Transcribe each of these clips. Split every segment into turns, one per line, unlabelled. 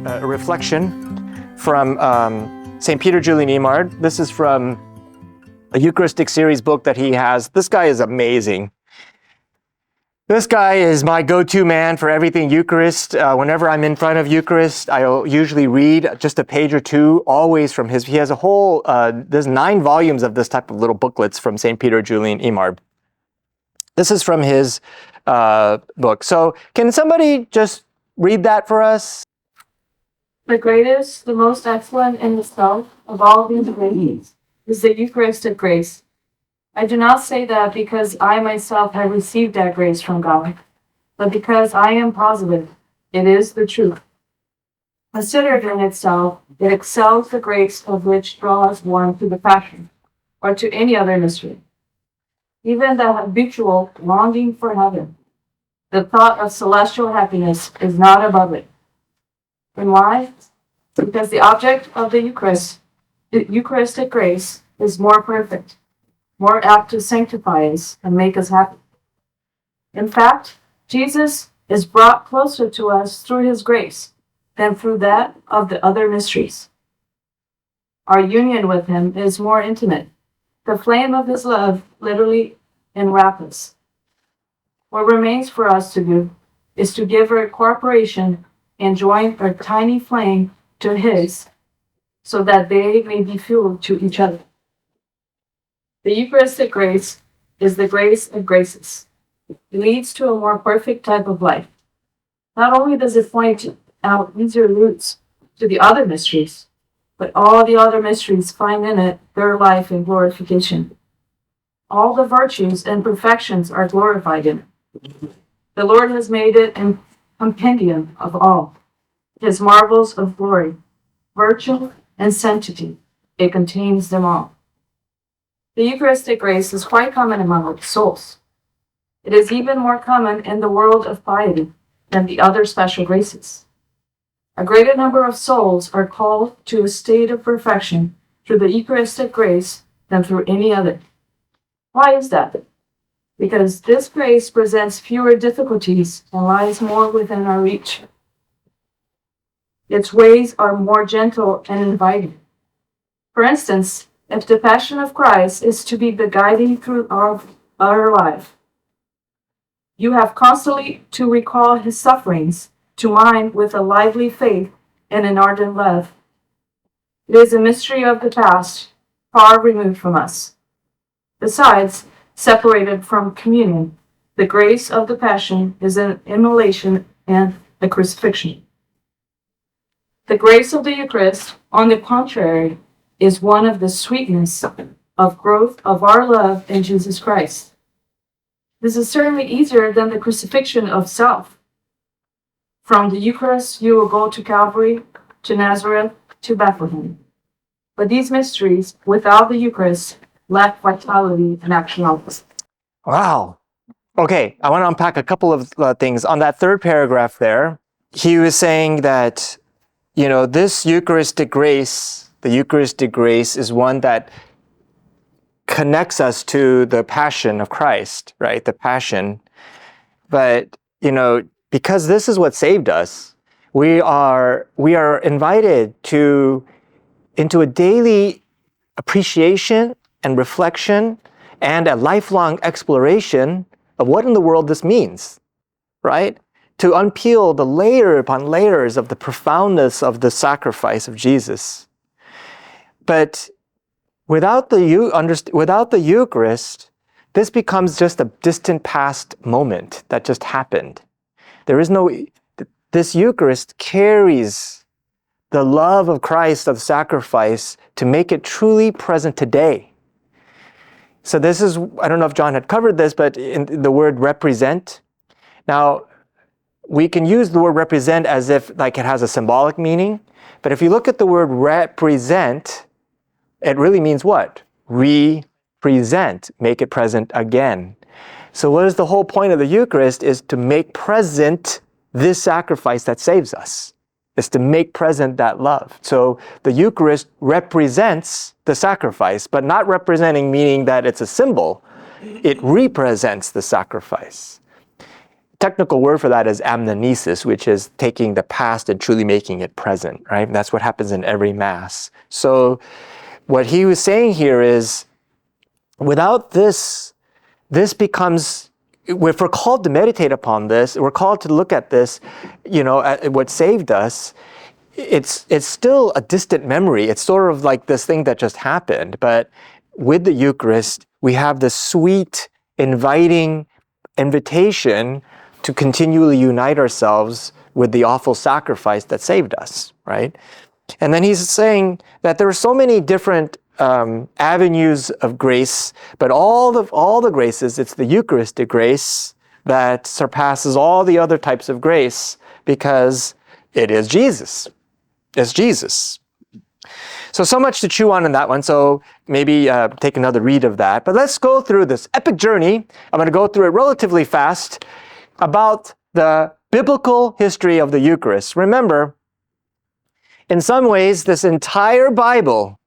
a reflection from St. Peter Julian Eymard. This is from a Eucharistic series book that he has. This guy is amazing. This guy is my go-to man for everything Eucharist. Whenever I'm in front of Eucharist, I'll usually read just a page or two, always from his. He has a whole, there's 9 volumes of this type of little booklets from St. Peter Julian Eymard. This is from his book. So can somebody just read that for us?
The greatest, the most excellent in itself of all these graces is the Eucharistic grace. I do not say that because I myself have received that grace from God, but because I am positive it is the truth. Considered in itself, it excels the grace of which draws one to the Passion, or to any other mystery. Even the habitual longing for heaven, the thought of celestial happiness, is not above it. And why? Because the object of the Eucharistic grace is more perfect, more apt to sanctify us and make us happy. In fact, Jesus is brought closer to us through his grace than through that of the other mysteries. Our union with him is more intimate. The flame of his love literally enwraps us. What remains for us to do is to give our cooperation and join our tiny flame to his, so that they may be fueled to each other. The Eucharistic grace is the grace of graces. It leads to a more perfect type of life. Not only does it point out easier routes to the other mysteries, but all the other mysteries find in it their life and glorification. All the virtues and perfections are glorified in it. The Lord has made it a compendium of all his marvels of glory, virtue, and sanctity. It contains them all. The Eucharistic grace is quite common among souls. It is even more common in the world of piety than the other special graces. A greater number of souls are called to a state of perfection through the Eucharistic grace than through any other. Why is that? Because this grace presents fewer difficulties and lies more within our reach. Its ways are more gentle and inviting. For instance, if the Passion of Christ is to be the guiding through our life, you have constantly to recall his sufferings to mind with a lively faith and an ardent love. It is a mystery of the past, far removed from us. Besides, separated from communion, the grace of the Passion is an immolation and a crucifixion. The grace of the Eucharist, on the contrary, is one of the sweetness of growth of our love in Jesus Christ. This is certainly easier than the crucifixion of self. From the Eucharist, you will go to Calvary, to Nazareth, to Bethlehem. But these mysteries, without the Eucharist, lack vitality and actuality.
Wow. Okay, I want to unpack a couple of things. On that third paragraph there, he was saying that, this Eucharistic grace, the Eucharistic grace is one that connects us to the Passion of Christ, right? The Passion. But, because this is what saved us, we are invited into a daily appreciation and reflection and a lifelong exploration of what in the world this means, right? To unpeel the layer upon layers of the profoundness of the sacrifice of Jesus. But without the Eucharist, this becomes just a distant past moment that just happened. This Eucharist carries the love of Christ, of sacrifice, to make it truly present today. So this is, I don't know if John had covered this, but in the word represent. Now, we can use the word represent as if it has a symbolic meaning, but if you look at the word represent, it really means what? Represent, make it present again. So what is the whole point of the Eucharist is to make present this sacrifice that saves us. Is to make present that love. So the Eucharist represents the sacrifice, but not representing meaning that it's a symbol. It represents the sacrifice. technical word for that is amnesis, which is taking the past and truly making it present, right? That's what happens in every Mass. So what he was saying here is, without this, this becomes, if we're called to meditate upon this, we're called to look at this, at what saved us, it's still a distant memory. It's sort of like this thing that just happened. But with the Eucharist, we have this sweet, inviting invitation to continually unite ourselves with the awful sacrifice that saved us, right? And then he's saying that there are so many different avenues of grace, but all the graces, it's the Eucharistic grace that surpasses all the other types of grace, because it is Jesus. It's Jesus. So much to chew on in that one. So maybe take another read of that. But let's go through this epic journey. I'm going to go through it relatively fast about the biblical history of the Eucharist. Remember, in some ways, this entire Bible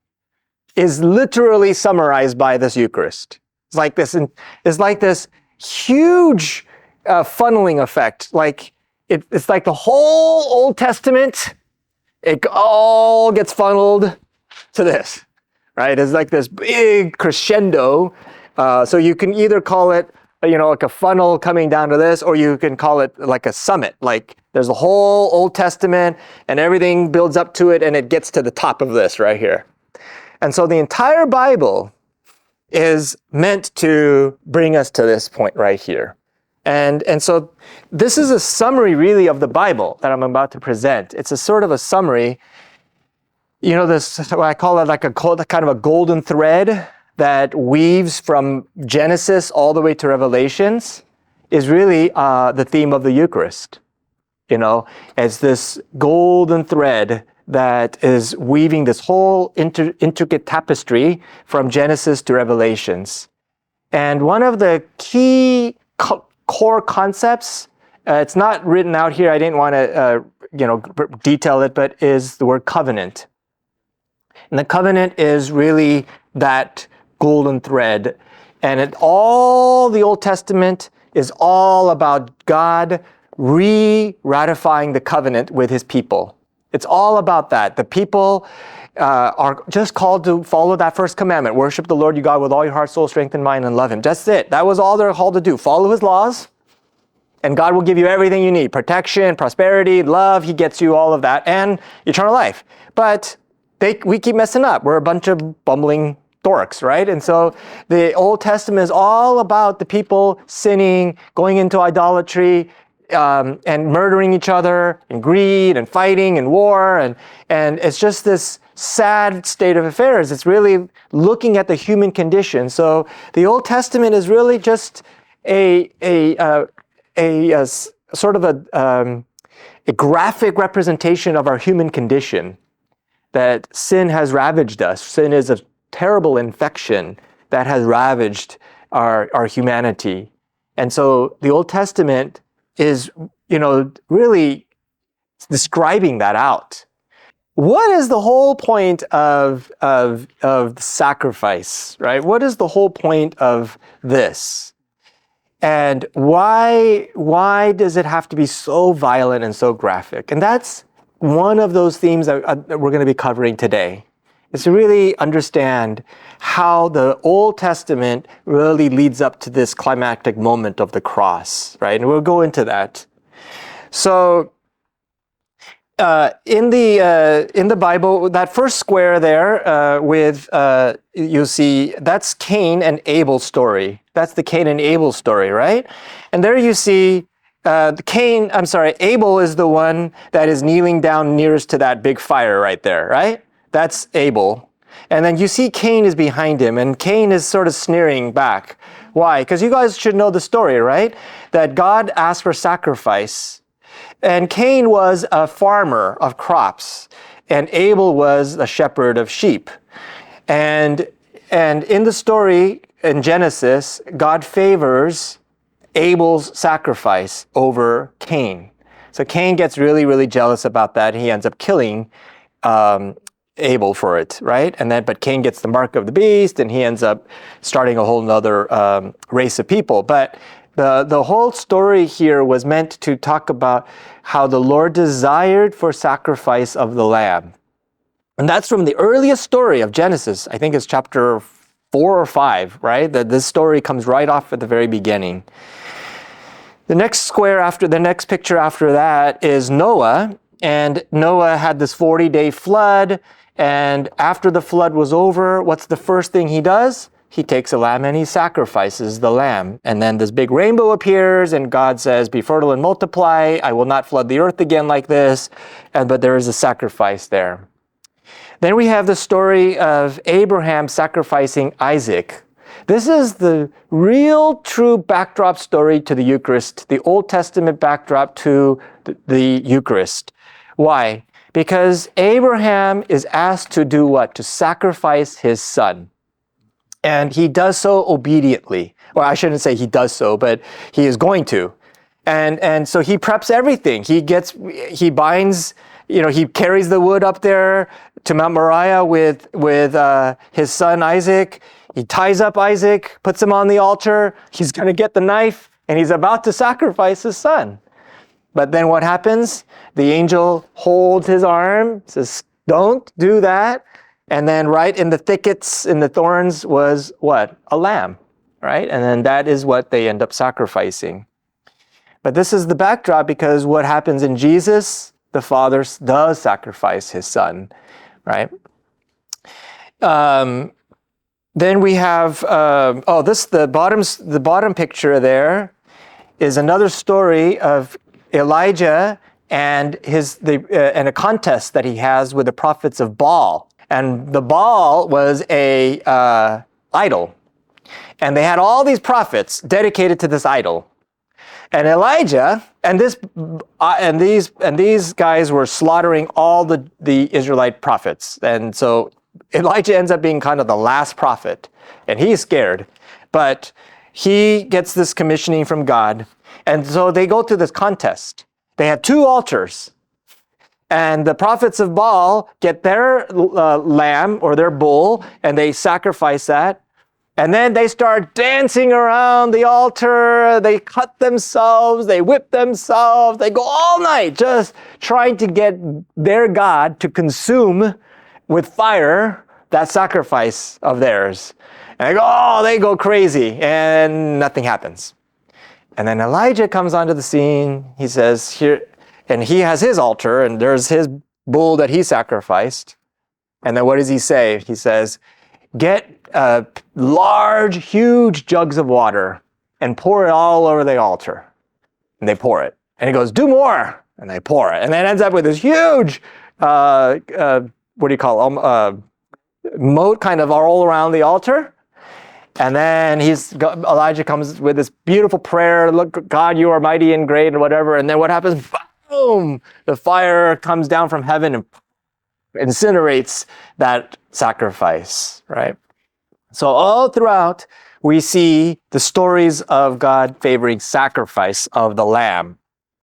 is literally summarized by this Eucharist. It's like this huge funneling effect. It's like the whole Old Testament, it all gets funneled to this, right? It's like this big crescendo. So you can either call it, like a funnel coming down to this, or you can call it like a summit. Like there's the whole Old Testament and everything builds up to it and it gets to the top of this right here. And so the entire Bible is meant to bring us to this point right here. And so this is a summary really of the Bible that I'm about to present. It's a sort of a summary. This, what I call it, like a kind of a golden thread that weaves from Genesis all the way to Revelations, is really the theme of the Eucharist. As this golden thread that is weaving this whole intricate tapestry from Genesis to Revelations. And one of the key core concepts, it's not written out here, I didn't want to detail it, but is the word covenant. And the covenant is really that golden thread. And all the Old Testament is all about God re-ratifying the covenant with his people. It's all about that. The people are just called to follow that first commandment. Worship the Lord your God with all your heart, soul, strength, and mind, and love him. That's it. That was all they're called to do. Follow his laws, and God will give you everything you need. Protection, prosperity, love. He gets you all of that, and eternal life. But we keep messing up. We're a bunch of bumbling dorks, right? And so the Old Testament is all about the people sinning, going into idolatry, and murdering each other, and greed, and fighting, and war, and it's just this sad state of affairs. It's really looking at the human condition. So the Old Testament is really just a sort of a graphic representation of our human condition, that sin has ravaged us. Sin is a terrible infection that has ravaged our humanity. And so the Old Testament is, really describing that out. What is the whole point of sacrifice, right? What is the whole point of this? And why does it have to be so violent and so graphic? And that's one of those themes that we're going to be covering today, is to really understand how the Old Testament really leads up to this climactic moment of the cross, right? And we'll go into that. So in the Bible, that first square there you'll see that's Cain and Abel's story. That's the Cain and Abel story, right? And there you see Abel is the one that is kneeling down nearest to that big fire right there, right? That's Abel. And then you see Cain is behind him, and Cain is sort of sneering back. Why? Because you guys should know the story, right? That God asked for sacrifice. And Cain was a farmer of crops, and Abel was a shepherd of sheep. And in the story in Genesis, God favors Abel's sacrifice over Cain. So Cain gets really, really jealous about that. He ends up killing Abel for it, right? But Cain gets the mark of the beast, and he ends up starting a whole nother race of people. But The whole story here was meant to talk about how the Lord desired for sacrifice of the lamb. And that's from the earliest story of Genesis. I think it's chapter 4 or 5, right? That this story comes right off at the very beginning. The next picture after that is Noah. And Noah had this 40-day flood. And after the flood was over, what's the first thing he does? He takes a lamb and he sacrifices the lamb. And then this big rainbow appears and God says, be fertile and multiply. I will not flood the earth again like this. But there is a sacrifice there. Then we have the story of Abraham sacrificing Isaac. This is the real true backdrop story to the Eucharist, the Old Testament backdrop to the Eucharist. Why? Because Abraham is asked to do what? To sacrifice his son. And he does so obediently. Well, I shouldn't say he does so, but he is going to. And so he preps everything. He binds, he carries the wood up there to Mount Moriah with his son Isaac. He ties up Isaac, puts him on the altar. He's going to get the knife, and he's about to sacrifice his son. But then what happens? The angel holds his arm, says, don't do that. And then right in the thickets, in the thorns was what? A lamb, right? And then that is what they end up sacrificing. But this is the backdrop because what happens in Jesus, the Father does sacrifice his son, right? Then we have, the bottom picture there is another story of Elijah and and a contest that he has with the prophets of Baal. And the Baal was a idol. And they had all these prophets dedicated to this idol. And Elijah and these guys were slaughtering all the Israelite prophets. And so Elijah ends up being kind of the last prophet. And he's scared. But he gets this commissioning from God. And so they go through this contest. They have 2 altars. And the prophets of Baal get their lamb or their bull, and they sacrifice that. And then they start dancing around the altar. They cut themselves. They whip themselves. They go all night just trying to get their God to consume with fire that sacrifice of theirs. And they go crazy, and nothing happens. And then Elijah comes onto the scene. He says, here, and he has his altar, and there's his bull that he sacrificed. And then what does he say? He says, get large, huge jugs of water and pour it all over the altar. And they pour it. And he goes, do more. And they pour it. And then it ends up with this huge, moat kind of all around the altar. And then Elijah comes with this beautiful prayer, look, God, you are mighty and great and whatever. And then what happens? Boom! The fire comes down from heaven and incinerates that sacrifice, right? So all throughout, we see the stories of God favoring sacrifice of the lamb.